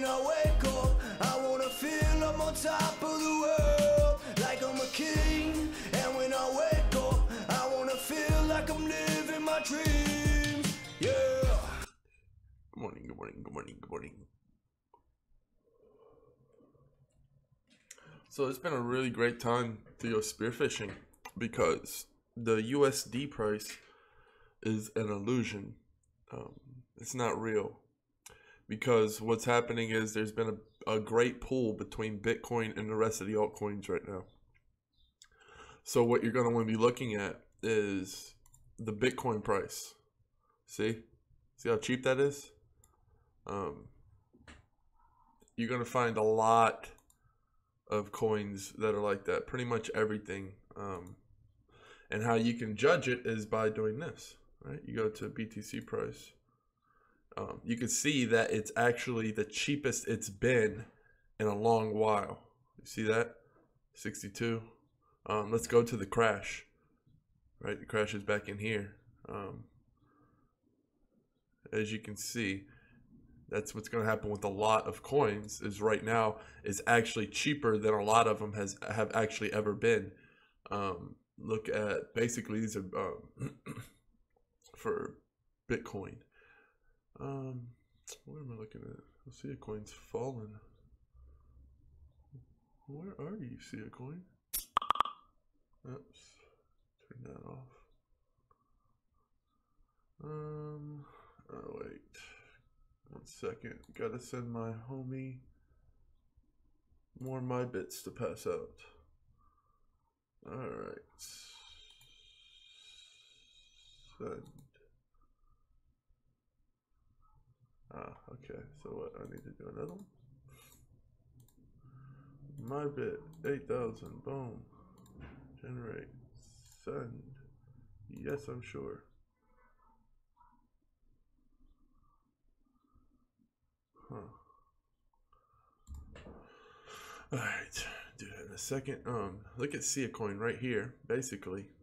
I wake up, I wanna feel I'm on top of the world, like I'm a king. And when I wake up, I wanna feel like I'm living my dreams. Yeah. Good morning, good morning, good morning, good morning. So it's been a really great time to go spearfishing because the USD price is an illusion. It's not real, because what's happening is there's been a great pull between Bitcoin and the rest of the altcoins right now. So what you're going to want to be looking at is the Bitcoin price. See how cheap that is? You're going to find a lot of coins that are like that, pretty much everything. And how you can judge it is by doing this, right? You go to BTC price. You can see that it's actually the cheapest it's been in a long while. You see that? 62. Let's go to the crash. Right, the crash is back in here. As you can see, that's what's going to happen with a lot of coins. Is right now is actually cheaper than a lot of them have actually ever been. Look at, basically these are for Bitcoin. What am I looking at? Let's see, a coin's fallen. Where are you, see a coin? Oops, turn that off. Oh wait, 1 second. Gotta send my homie more my bits to pass out. All right. Send. Okay, so what, I need to do another one? My bit, 8,000, boom. Generate, send. Yes, I'm sure. Alright, do that in a second. Look at see a coin right here, basically.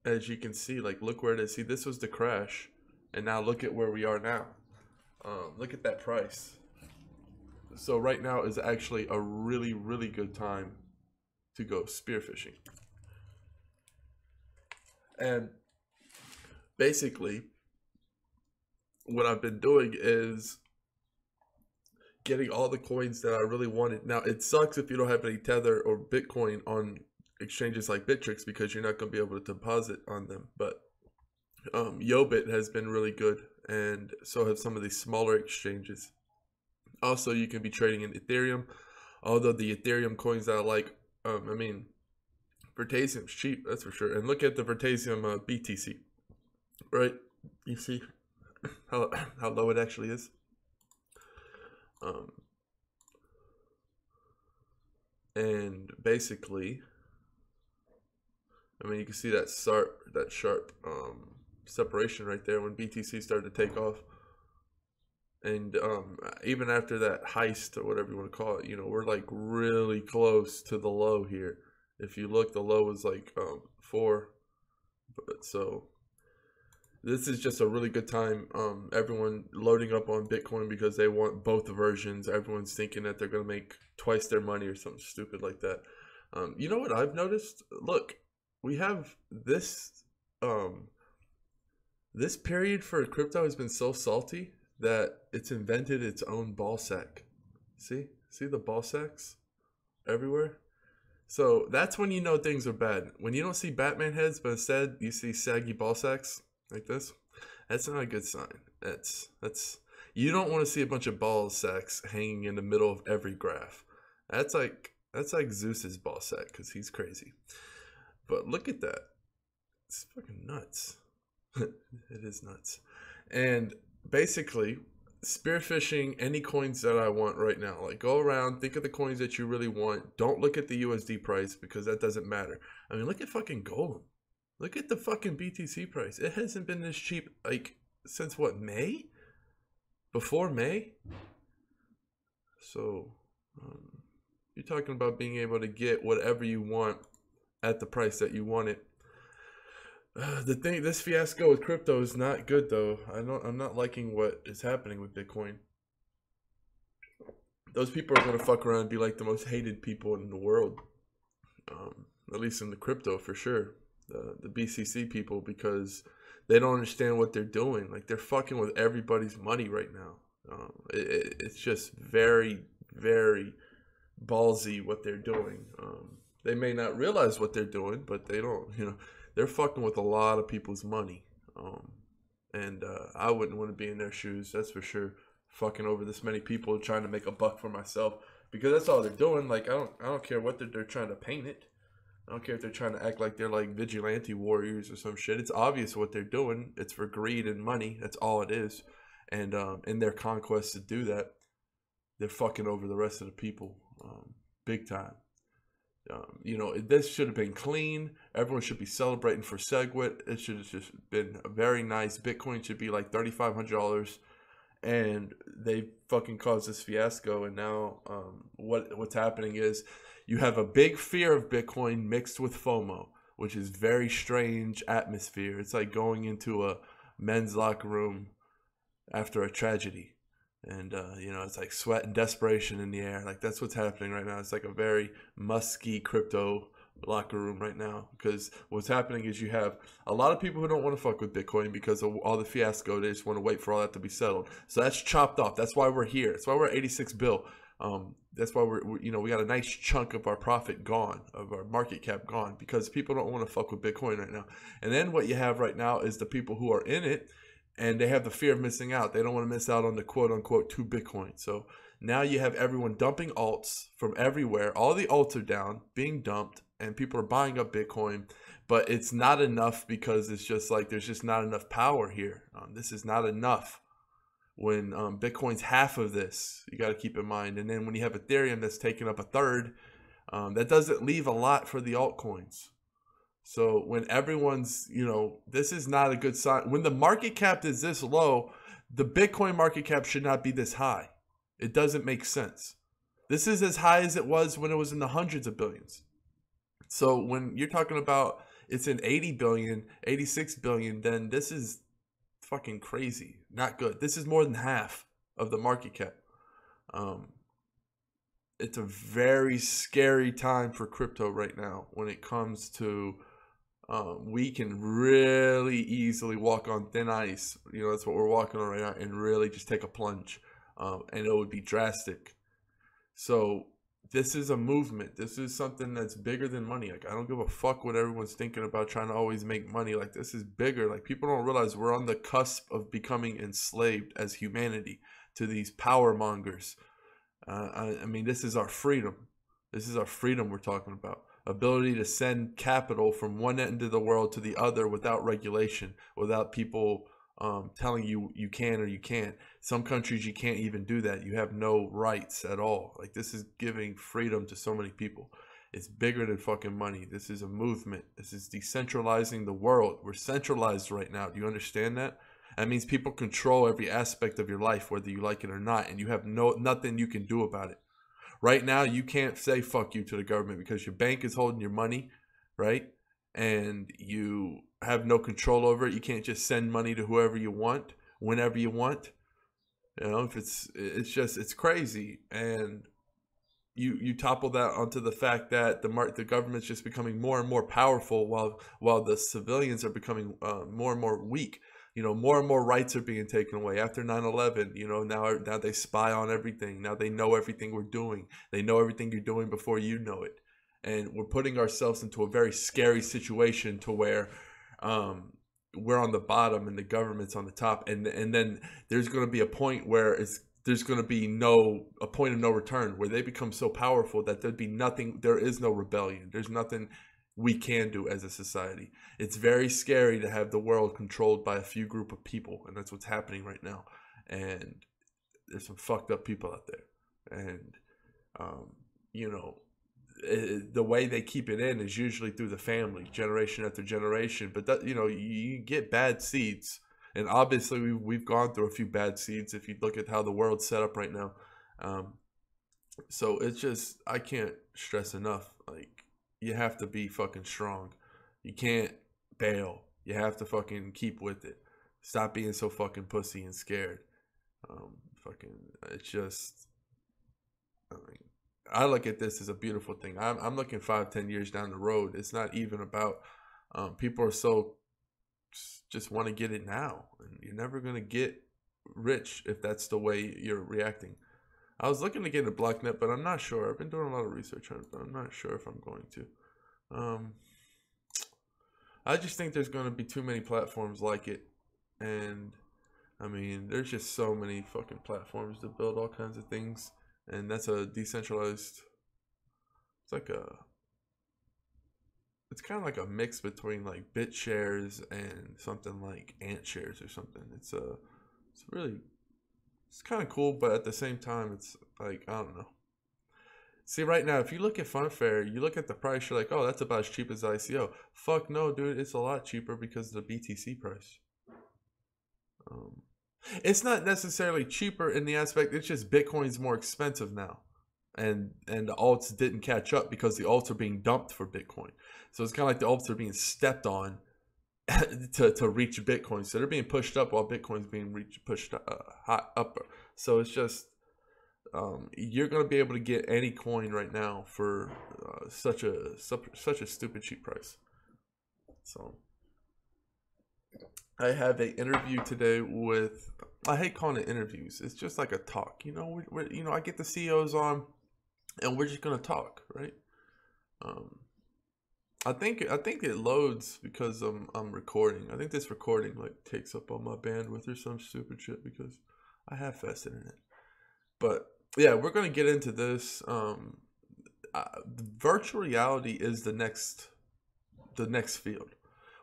As you can see, like, look where it is. See, this was the crash. And now look at where we are now. Look at that price. So right now is actually a really, really good time to go spearfishing. And basically, what I've been doing is getting all the coins that I really wanted. Now, it sucks if you don't have any Tether or Bitcoin on exchanges like Bittrex, because you're not going to be able to deposit on them. But Yobit has been really good, and so have some of these smaller exchanges. Also, you can be trading in Ethereum, although the Ethereum coins that I like, I mean, Vertasium's cheap, that's for sure. And look at the Vertasium BTC, right? You see how low it actually is. And basically, I mean, you can see that sharp separation right there when BTC started to take off. And even after that heist, or whatever you want to call it, you know, we're like really close to the low here. If you look, the low is like 4. But so this is just a really good time. Everyone loading up on Bitcoin because they want both versions. Everyone's thinking that they're going to make twice their money or something stupid like that. You know what I've noticed? Look, we have this this period for crypto has been so salty that it's invented its own ball sack. See the ball sacks everywhere? So that's when you know things are bad. When you don't see Batman heads, but instead you see saggy ball sacks like this, that's not a good sign. That's you don't want to see a bunch of ball sacks hanging in the middle of every graph. That's like Zeus's ball sack, because he's crazy. But look at that. It's fucking nuts. It is nuts. And basically, spearfishing any coins that I want right now. Like, go around, think of the coins that you really want. Don't look at the USD price, because that doesn't matter. I mean, look at fucking Golem. Look at the fucking BTC price. It hasn't been this cheap, like, since what, May? Before May? So, you're talking about being able to get whatever you want at the price that you want it. This fiasco with crypto is not good though. I'm not liking what is happening with Bitcoin. Those people are gonna fuck around and be like the most hated people in the world. At least in the crypto for sure. The BCC people, because they don't understand what they're doing. Like, they're fucking with everybody's money right now. It's just very, very ballsy what they're doing. They may not realize what they're doing, but they don't, they're fucking with a lot of people's money. And I wouldn't want to be in their shoes, that's for sure. Fucking over this many people trying to make a buck for myself, because that's all they're doing. Like, I don't care what they're trying to paint it. I don't care if they're trying to act like they're like vigilante warriors or some shit. It's obvious what they're doing. It's for greed and money. That's all it is. And in their conquest to do that, they're fucking over the rest of the people, big time. This should have been clean. Everyone should be celebrating for SegWit. It should have just been very nice. Bitcoin should be like $3,500, and they fucking caused this fiasco. And now, what's happening is you have a big fear of Bitcoin mixed with FOMO, which is very strange atmosphere. It's like going into a men's locker room after a tragedy. And, it's like sweat and desperation in the air. Like, that's what's happening right now. It's like a very musky crypto locker room right now. Because what's happening is you have a lot of people who don't want to fuck with Bitcoin because of all the fiasco. They just want to wait for all that to be settled. So that's chopped off. That's why we're here. That's why we're at 86 bill. That's why we got a nice chunk of our profit gone, of our market cap gone, because people don't want to fuck with Bitcoin right now. And then what you have right now is the people who are in it, and they have the fear of missing out. They don't want to miss out on the quote unquote 2 Bitcoin. So now you have everyone dumping alts from everywhere. All the alts are down, being dumped, and people are buying up Bitcoin. But it's not enough, because it's just like there's just not enough power here. This is not enough. When Bitcoin's half of this, you got to keep in mind. And then when you have Ethereum that's taking up a third, that doesn't leave a lot for the altcoins. So when everyone's, this is not a good sign. When the market cap is this low, the Bitcoin market cap should not be this high. It doesn't make sense. This is as high as it was when it was in the hundreds of billions. So when you're talking about it's in 80 billion, 86 billion, then this is fucking crazy. Not good. This is more than half of the market cap. It's a very scary time for crypto right now when it comes to we can really easily walk on thin ice. That's what we're walking on right now, and really just take a plunge, and it would be drastic. So this is a movement. This is something that's bigger than money. Like, I don't give a fuck what everyone's thinking about trying to always make money. Like, this is bigger. Like, people don't realize we're on the cusp of becoming enslaved as humanity to these power mongers. I mean, this is our freedom. This is our freedom we're talking about. Ability to send capital from one end of the world to the other without regulation, without people telling you you can or you can't. Some countries you can't even do that. You have no rights at all. Like, this is giving freedom to so many people. It's bigger than fucking money. This is a movement. This is decentralizing the world. We're centralized right now. Do you understand that? That means people control every aspect of your life, whether you like it or not, and you have nothing you can do about it. Right now, you can't say fuck you to the government because your bank is holding your money, right? And you have no control over it. You can't just send money to whoever you want, whenever you want. If it's crazy. And you topple that onto the fact that the government's just becoming more and more powerful while the civilians are becoming more and more weak. More and more rights are being taken away after 9/11. Now they spy on everything. Now they know everything we're doing. They know everything you're doing before you know it. And we're putting ourselves into a very scary situation to where we're on the bottom and the government's on the top. And then there's going to be a point where there's going to be a point of no return, where they become so powerful that there'd be nothing. There is no rebellion. There's nothing we can do as a society. It's very scary to have the world controlled by a few group of people, and that's what's happening right now. And there's some fucked up people out there, and the way they keep it in is usually through the family, generation after generation. But that, you get bad seeds, and obviously we've gone through a few bad seeds if you look at how the world's set up right now. So it's just, I can't stress enough, like, you have to be fucking strong. You can't bail. You have to fucking keep with it. Stop being so fucking pussy and scared. It's just, I mean, I look at this as a beautiful thing. I'm looking 5-10 years down the road. It's not even about, people are so, just want to get it now. And you're never going to get rich if that's the way you're reacting. I was looking to get into Blacknet, but I'm not sure. I've been doing a lot of research on it, but I'm not sure if I'm going to. I just think there's going to be too many platforms like it. And, I mean, there's just so many fucking platforms to build all kinds of things. And that's a decentralized, it's kind of like a mix between like BitShares and something like AntShares or something. It's kind of cool, but at the same time, it's like, I don't know. See, right now, if you look at Funfair, you look at the price, you're like, oh, that's about as cheap as ICO. Fuck no, dude, it's a lot cheaper because of the BTC price. It's not necessarily cheaper in the aspect, it's just Bitcoin's more expensive now. And the alts didn't catch up because the alts are being dumped for Bitcoin. So it's kind of like the alts are being stepped on to reach Bitcoin. So they're being pushed up while Bitcoin's being pushed up. So it's just, you're going to be able to get any coin right now for such a stupid cheap price. So I have an interview today with, I hate calling it interviews. It's just like a talk. You know, I get the CEOs on, and we're just gonna talk, right? I think it loads because I'm recording. I think this recording like takes up all my bandwidth or some stupid shit because I have fast internet. But yeah, we're gonna get into this. Virtual reality is the next field.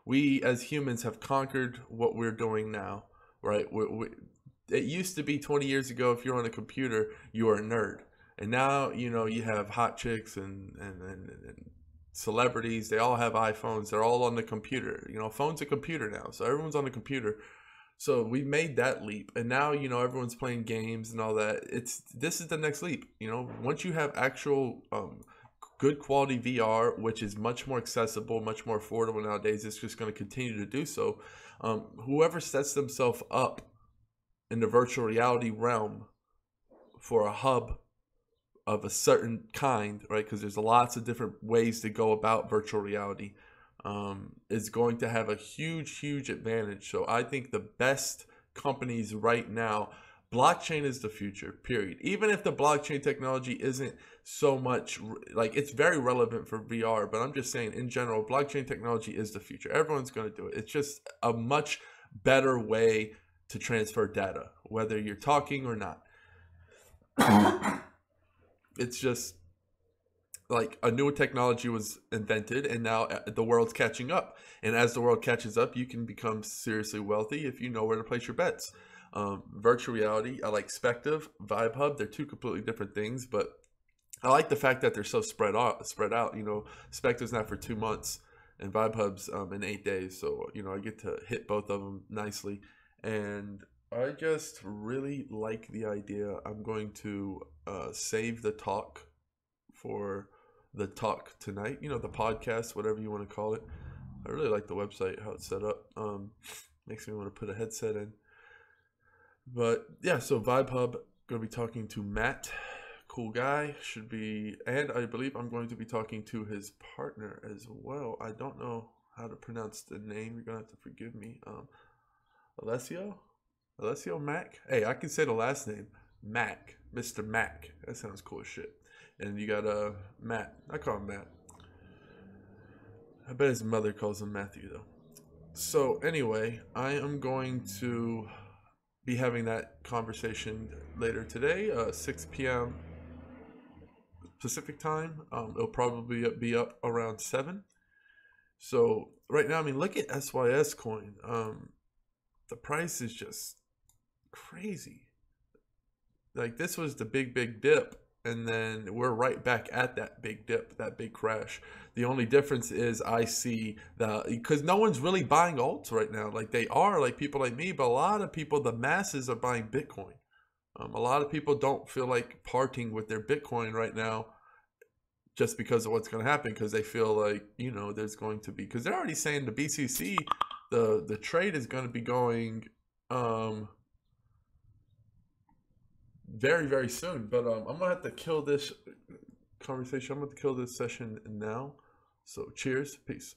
We as humans have conquered what we're doing now, right? It used to be 20 years ago, if you're on a computer, you are a nerd. And now, you know, you have hot chicks and celebrities. They all have iPhones. They're all on the computer. You know, phone's a computer now. So everyone's on the computer. So we made that leap. And now, you know, everyone's playing games and all that. This is the next leap. You know, once you have actual good quality VR, which is much more accessible, much more affordable nowadays, it's just going to continue to do so. Whoever sets themselves up in the virtual reality realm for a hub of a certain kind, right? Because there's lots of different ways to go about virtual reality, is going to have a huge advantage. So I think the best companies right now, blockchain is the future, period. Even if the blockchain technology isn't so much, like, it's very relevant for VR, but I'm just saying in general, blockchain technology is the future. Everyone's going to do it. It's just a much better way to transfer data, whether you're talking or not. It's just like a new technology was invented and now the world's catching up. And as the world catches up, you can become seriously wealthy if you know where to place your bets. Virtual reality, I like Spective, Vibehub. They're two completely different things, but I like the fact that they're so spread out. You know, Spective's not for 2 months and Vibehub's in 8 days. So, you know, I get to hit both of them nicely. And I just really like the idea. I'm going to save the talk for the talk tonight. You know, the podcast, whatever you want to call it. I really like the website, how it's set up. Makes me want to put a headset in. But yeah, so Vibehub, going to be talking to Matt. Cool guy. Should be, and I believe I'm going to be talking to his partner as well. I don't know how to pronounce the name. You're going to have to forgive me. Alessio Mack. Hey, I can say the last name. Mack. Mr. Mack. That sounds cool as shit. And you got Matt. I call him Matt. I bet his mother calls him Matthew though. So anyway, I am going to be having that conversation later today, 6 p.m. Pacific time. It'll probably be up around 7. So right now, I mean, look at SYS coin. The price is just crazy. Like, this was the big dip, and then we're right back at that big dip, that big crash. The only difference is I see because no one's really buying alts right now. Like, they are, like people like me, but a lot of people, the masses, are buying Bitcoin. A lot of people don't feel like parting with their Bitcoin right now just because of what's going to happen, because they feel like, you know, there's going to be, because they're already saying the BCC the trade is going to be going very, very soon. But I'm gonna have to kill this conversation. I'm gonna have to kill this session now. So cheers, peace.